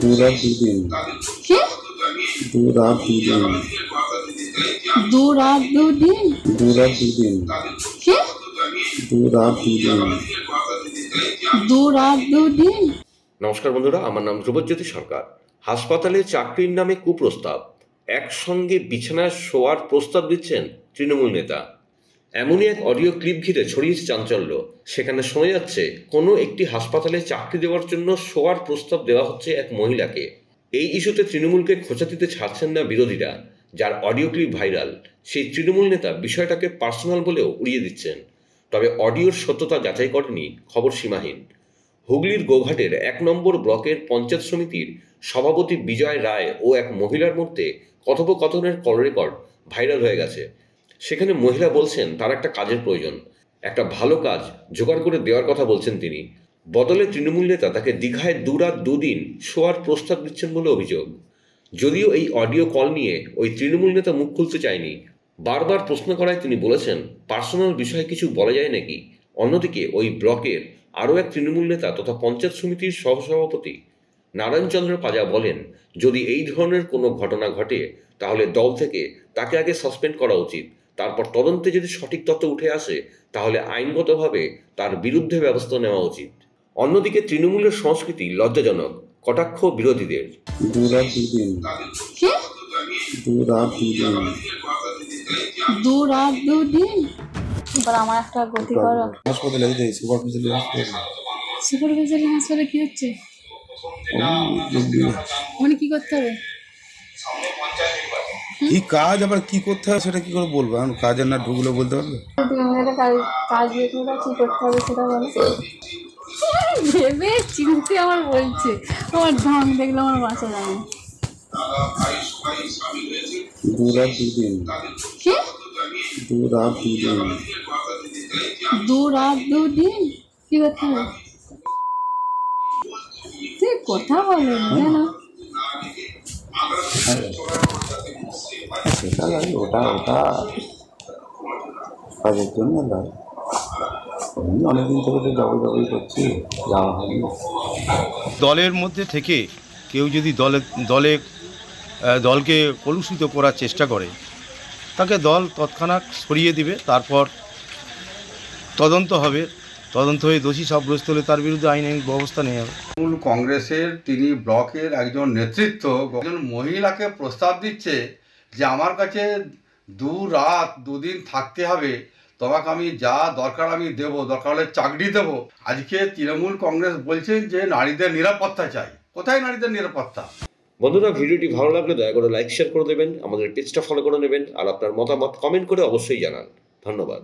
দু রাত দুদিন। কি? দু রাত দুদিন। দু রাত দুদিন। দু রাত দুদিন। কি? দু রাত দুদিন। দু রাত দুদিন। নমস্কার বন্ধুরা, আমার নাম ধ্রুবজ্যোতি সরকার। হাসপাতালে চাকরির নামে কুপ্রস্তাব, একসঙ্গে বিছানায় শোয়ার প্রস্তাব দিচ্ছেন তৃণমূল নেতা। এমনই এক অডিও ক্লিপ ঘিরে ছড়িয়েছে চাঞ্চল্য। সেখানে শোনা যাচ্ছে কোনো একটি হাসপাতালে চাকরি দেওয়ার জন্য শোয়ার প্রস্তাব দেওয়া হচ্ছে এক মহিলাকে। এই ইস্যুতে তৃণমূলকে খোঁচা দিতে ছাড়ছেন না বিরোধীরা। যার অডিও ক্লিপ ভাইরাল, সেই তৃণমূল নেতা বিষয়টাকে পার্সোনাল বলেও উড়িয়ে দিচ্ছেন। তবে অডিওর সত্যতা যাচাই করেনি খবর সীমাহীন। হুগলির গোঘাটের ১ নম্বর ব্লকের পঞ্চায়েত সমিতির সভাপতি বিজয় রায় ও এক মহিলার মধ্যে কথোপকথনের কল রেকর্ড ভাইরাল হয়ে গেছে। সেখানে মহিলা বলছেন তার একটা কাজের প্রয়োজন, একটা ভালো কাজ জোগাড় করে দেওয়ার কথা বলছেন তিনি। বদলে তৃণমূল নেতা তাকে দীঘায় ২ রাত ২ দিন শোয়ার প্রস্তাব দিচ্ছেন বলে অভিযোগ। যদিও এই অডিও কল নিয়ে ওই তৃণমূল নেতা মুখ খুলতে চায়নি। বারবার প্রশ্ন করায় তিনি বলেছেন পার্সোনাল বিষয়ে কিছু বলা যায় নাকি। অন্যদিকে ওই ব্লকের আরও এক তৃণমূল নেতা তথা পঞ্চায়েত সমিতির সহসভাপতি নারায়ণচন্দ্র পাজা বলেন, যদি এই ধরনের কোনো ঘটনা ঘটে তাহলে দল থেকে তাকে আগে সাসপেন্ড করা উচিত। তারপর তদন্তে যদি সঠিক তথ্য উঠে আসে তাহলে আইনগতভাবে তার বিরুদ্ধে ব্যবস্থা নেওয়া উচিত। অন্যদিকে তৃণমূলের সংস্কৃতি লজ্জাজনক, কটাক্ষ বিরোধীদের। দু রাত দুদিন। কি? দু রাত দুদিন। দু রাত দুদিন। এবার আমার একটা গতি করো। হাসপাতালে যাই, সুপারফিশিয়ালি হাসপাতালে। সুপারভাইজারি হাসপাতালে কি হচ্ছে? মানে কি করতে হবে? কি কাজ, আবার কি করতে হবে সেটা কি করে বলবো? এখন কাজের না ঢুকলে বলতে পারবে? কাজ দেখলে কি করতে হবে সেটা বলো। ভেবে চিনতে আমার বলছে, আমার ঢং দেখলে আমার বাঁচা যায় না। দু রাত দুদিন। কি? দু রাত দুদিন। দু রাত দুদিন কি করতে হবে? তুই কথা বলেন কেন? সেটা লাগে, ওটা কাজের জন্য লাগে। আমি অনেকদিন থেকে তো যাবো করছি, যাওয়া হয়নি। দলের মধ্যে থেকে কেউ যদি দলকে কলুষিত করার চেষ্টা করে, তাকে দল তৎক্ষণাৎ সরিয়ে দিবে। তারপর তদন্ত হবে, তদন্ত হয়ে দোষী সাব্যস্ত হলে তার বিরুদ্ধে আইনানুগ ব্যবস্থা নেওয়া হবে। তৃণমূল কংগ্রেসের তিনি ব্লকের একজন নেতৃত্ব একজন মহিলাকে প্রস্তাব দিচ্ছে যে আমার কাছে ২ রাত ২ দিন থাকতে হবে, তোমাকে আমি যা দরকার আমি দেবো, দরকার হলে চাকরি দেবো। আজকে তৃণমূল কংগ্রেস বলছেন যে নারীদের নিরাপত্তা চাই। কোথায় নারীদের নিরাপত্তা? বন্ধুরা, ভিডিওটি ভালো লাগলে দয়া করে লাইক শেয়ার করে দেবেন, আমাদের পেজটা ফলো করে নেবেন, আর আপনার মতামত কমেন্ট করে অবশ্যই জানান। ধন্যবাদ।